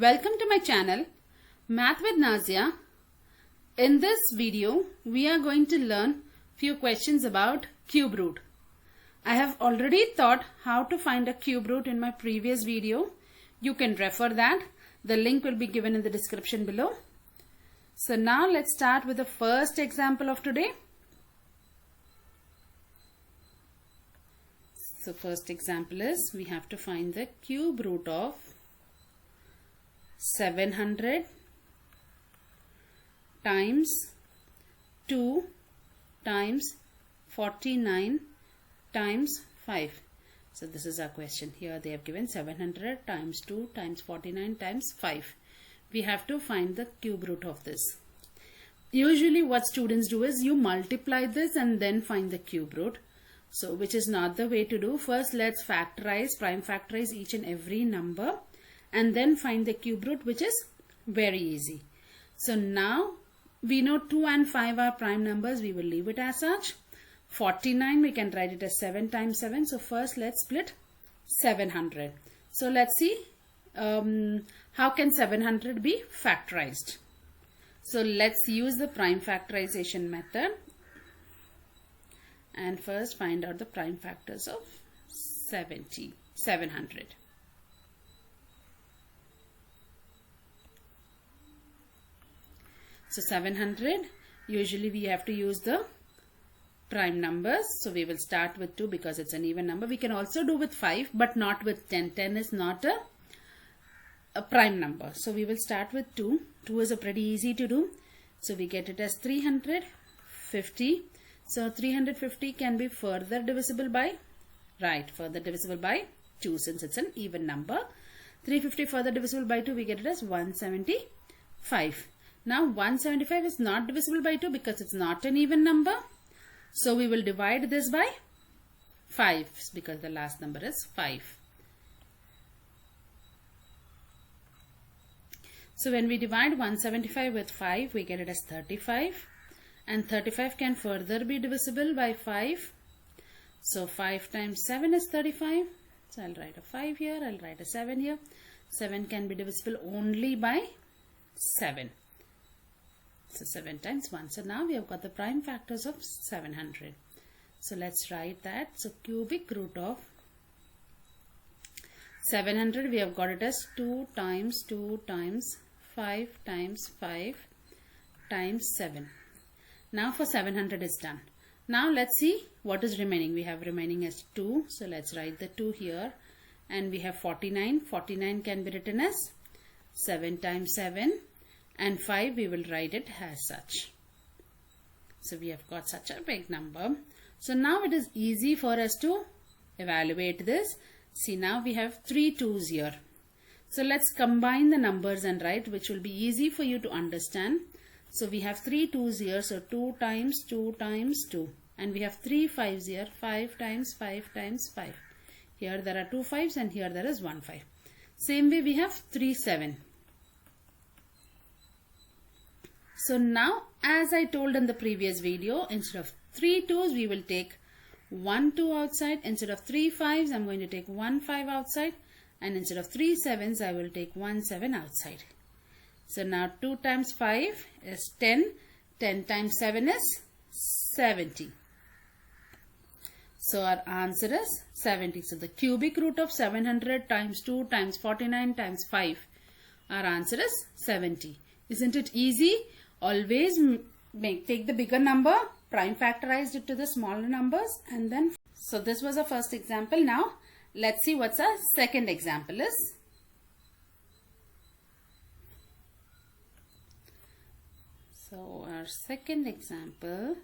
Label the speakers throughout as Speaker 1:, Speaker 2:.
Speaker 1: Welcome to my channel Mathwithnazia. In this video we are going to learn few questions about cube root. I have already taught how to find a cube root in my previous video. You can refer that. The link will be given in the description below. So now let's start with the first example of today. So first example is we have to find the cube root of 700 times 2 times 49 times 5. So this is our question. Here they have given 700 times 2 times 49 times 5. We have to find the cube root of this. Usually what students do is you multiply this and then find the cube root. So which is not the way to do. First let's factorize, prime factorize each and every number and then find the cube root, which is very easy. So now we know 2 and 5 are prime numbers. We will leave it as such. 49 we can write it as 7 times 7. So first let's split 700. So let's see how can 700 be factorized. So let's use the prime factorization method and first find out the prime factors of 700. So 700, usually we have to use the prime numbers. So we will start with 2 because it's an even number. We can also do with 5 but not with 10. 10 is not a prime number. So we will start with 2. 2 is a pretty easy to do. So we get it as 350. So 350 can be further divisible by, further divisible by 2 since it's an even number. 350 further divisible by 2, we get it as 175. Now 175 is not divisible by 2 because it's not an even number. So we will divide this by 5 because the last number is 5. So when we divide 175 with 5, we get it as 35. And 35 can further be divisible by 5. So 5 times 7 is 35. So I'll write a 5 here, I'll write a 7 here. 7 can be divisible only by 7. So 7 times 1. So now we have got the prime factors of 700. So let's write that. So cubic root of 700, we have got it as 2 times 2 times 5 times 5 times 7. Now for 700 is done. Now let's see what is remaining. We have remaining as 2. So let's write the 2 here. And we have 49. 49 can be written as 7 times 7. And 5 we will write it as such. So we have got such a big number. So now it is easy for us to evaluate this. See, now we have 3 2's here. So let's combine the numbers and write, which will be easy for you to understand. So we have 3 2's here. So 2 times 2 times 2. And we have 3 5's here. 5 times 5 times 5. Here there are 2 5's and here there is 1 5. Same way we have 3 7. So now, as I told in the previous video, instead of 3 2's, we will take 1 2 outside. Instead of 3 5's, I'm going to take 1 5 outside. And instead of 3 7's, I will take 1 7 outside. So now 2 times 5 is 10. 10 times 7 is 70. So our answer is 70. So the cubic root of 700 times 2 times 49 times 5. Our answer is 70. Isn't it easy? Always take the bigger number, prime factorize it to the smaller numbers, and then. So this was our first example. Now let's see what's our second example is. So our second example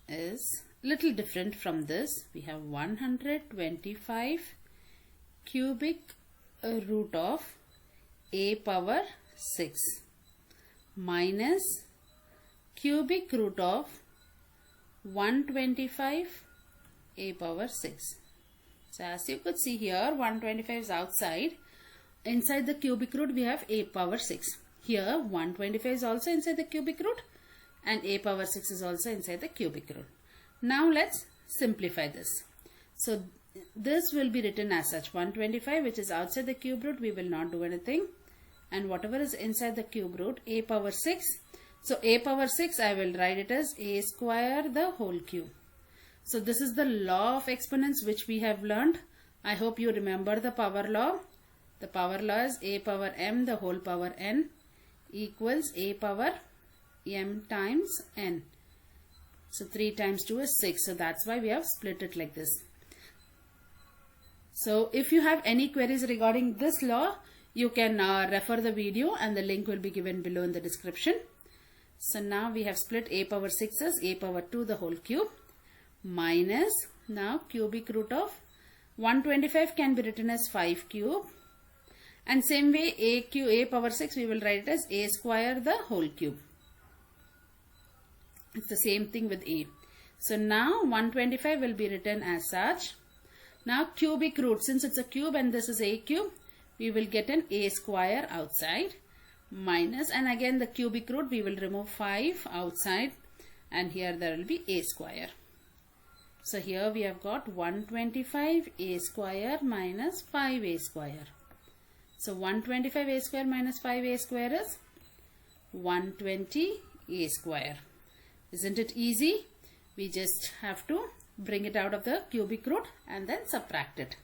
Speaker 1: is little different from this. We have 125 cubic root of a power 6. Minus cubic root of 125 a power 6. So as you could see here, 125 is outside. Inside the cubic root we have a power 6. Here 125 is also inside the cubic root and a power 6 is also inside the cubic root. Now let's simplify this. So this will be written as such. 125, which is outside the cube root, we will not do anything. and whatever is inside the cube root, a power 6. So a power 6, I will write it as a square the whole cube. So this is the law of exponents which we have learned. I hope you remember the power law. The power law is a power m the whole power n equals a power m times n. So 3 times 2 is 6. So that's why we have split it like this. So if you have any queries regarding this law, you can refer the video and the link will be given below in the description. So now we have split a power 6 as a power 2 the whole cube minus, now cubic root of 125 can be written as 5 cube, and same way a power 6 we will write it as a square the whole cube. It's the same thing with a. So now 125 will be written as such. Now cubic root, since it's a cube and this is a cube, we will get an a square outside minus, and again the cubic root we will remove 5 outside, and here there will be a square. So here we have got 125 a square minus 5 a square. So 125 a square minus 5 a square is 120 a square. Isn't it easy? We just have to bring it out of the cubic root and then subtract it.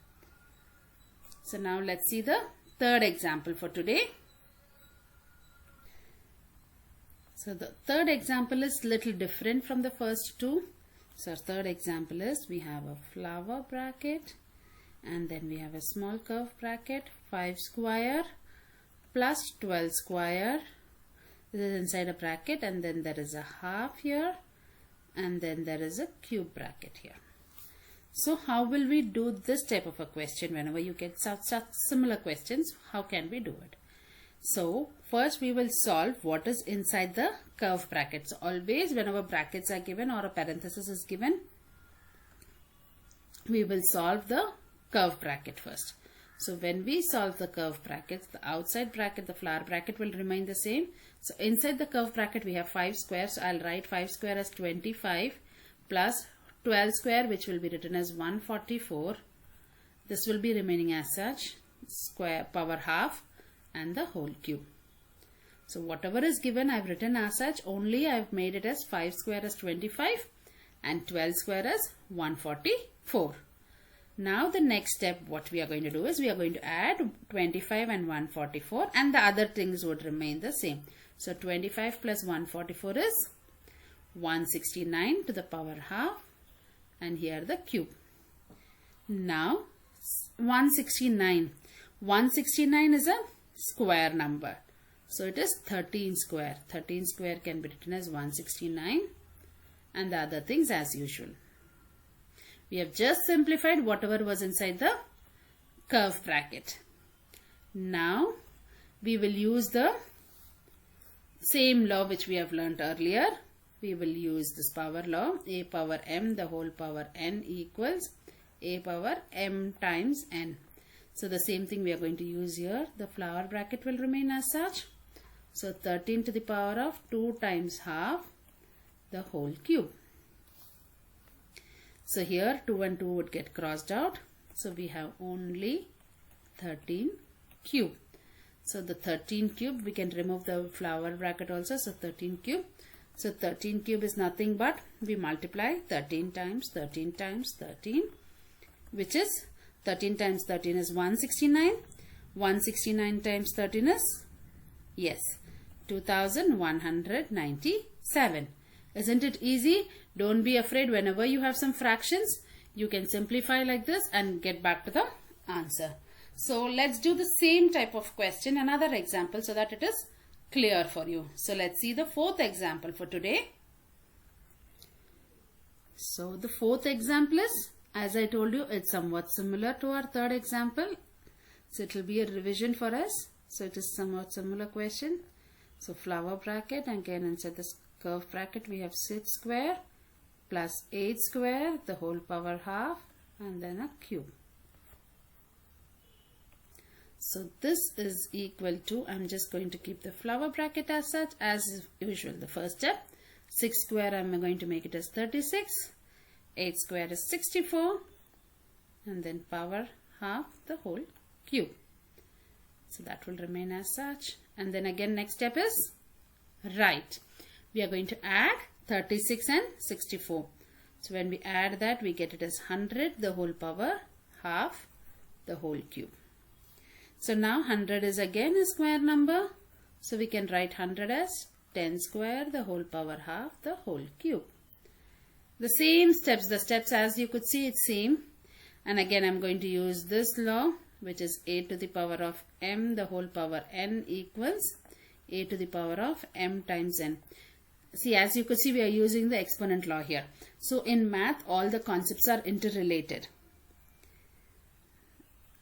Speaker 1: So now let's see the third example for today. So the third example is little different from the first two. So our third example is we have a flower bracket and then we have a small curve bracket, 5 square plus 12 square. This is inside a bracket, and then there is a half here, and then there is a cube bracket here. So how will we do this type of a question? Whenever you get such similar questions, how can we do it? So first we will solve what is inside the curve bracket. So always whenever brackets are given or a parenthesis is given, we will solve the curve bracket first. So when we solve the curve brackets, the outside bracket, the flower bracket will remain the same. So inside the curve bracket we have 5 square. So I'll write 5 square as 25 plus 12 square, which will be written as 144. This will be remaining as such, square power half and the whole cube. So whatever is given I've written as such, only I've made it as 5 square as 25 and 12 square as 144. Now the next step what we are going to do is we are going to add 25 and 144, and the other things would remain the same. So 25 plus 144 is 169 to the power half, and here the cube. Now 169 is a square number. So it is 13 square. 13 square can be written as 169, and the other things as usual. We have just simplified whatever was inside the curve bracket. Now we will use the same law which we have learnt earlier. We will use this power law, a power m the whole power n equals a power m times n. So the same thing we are going to use here. The flower bracket will remain as such. So 13 to the power of 2 times half the whole cube. So here 2 and 2 would get crossed out. So we have only 13 cube. So the 13 cube, we can remove the flower bracket also. So 13 cube. So 13 cube is nothing but we multiply 13 times 13 times 13, which is 13 times 13 is 169. 169 times 13 is, yes, 2197. Isn't it easy? Don't be afraid. Whenever you have some fractions, you can simplify like this and get back to the answer. So let's do the same type of question, another example, so that it is clear for you. So let's see the fourth example for today. So the fourth example is, as I told you, it's somewhat similar to our third example. So it will be a revision for us. So it is somewhat similar question. So flower bracket, and again inside this curve bracket we have 6 square plus 8 square the whole power half, and then a cube. So this is equal to, I'm just going to keep the flower bracket as such as usual. The first step, 6 square I'm going to make it as 36, 8 square is 64, and then power half the whole cube. So that will remain as such. And then again next step is write. We are going to add 36 and 64. So when we add that, we get it as 100 the whole power half the whole cube. So now 100 is again a square number. So we can write 100 as 10 square the whole power half the whole cube. The same steps, the steps as you could see, it's same. And again I'm going to use this law, which is a to the power of m the whole power n equals a to the power of m times n. See, as you could see, we are using the exponent law here. So in math, all the concepts are interrelated.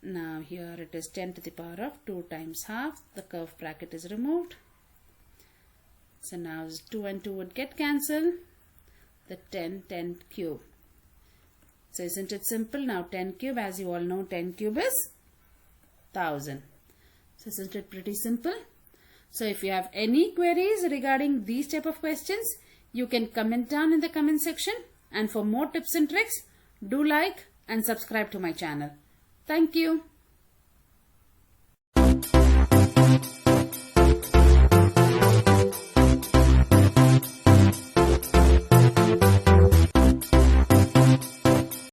Speaker 1: Now here it is 10 to the power of 2 times half. The curve bracket is removed. So now 2 and 2 would get cancelled. The 10 cube. So isn't it simple? Now 10 cube, as you all know, 10 cube is 1000. So isn't it pretty simple? So if you have any queries regarding these type of questions, you can comment down in the comment section. And for more tips and tricks, do like and subscribe to my channel. Thank you.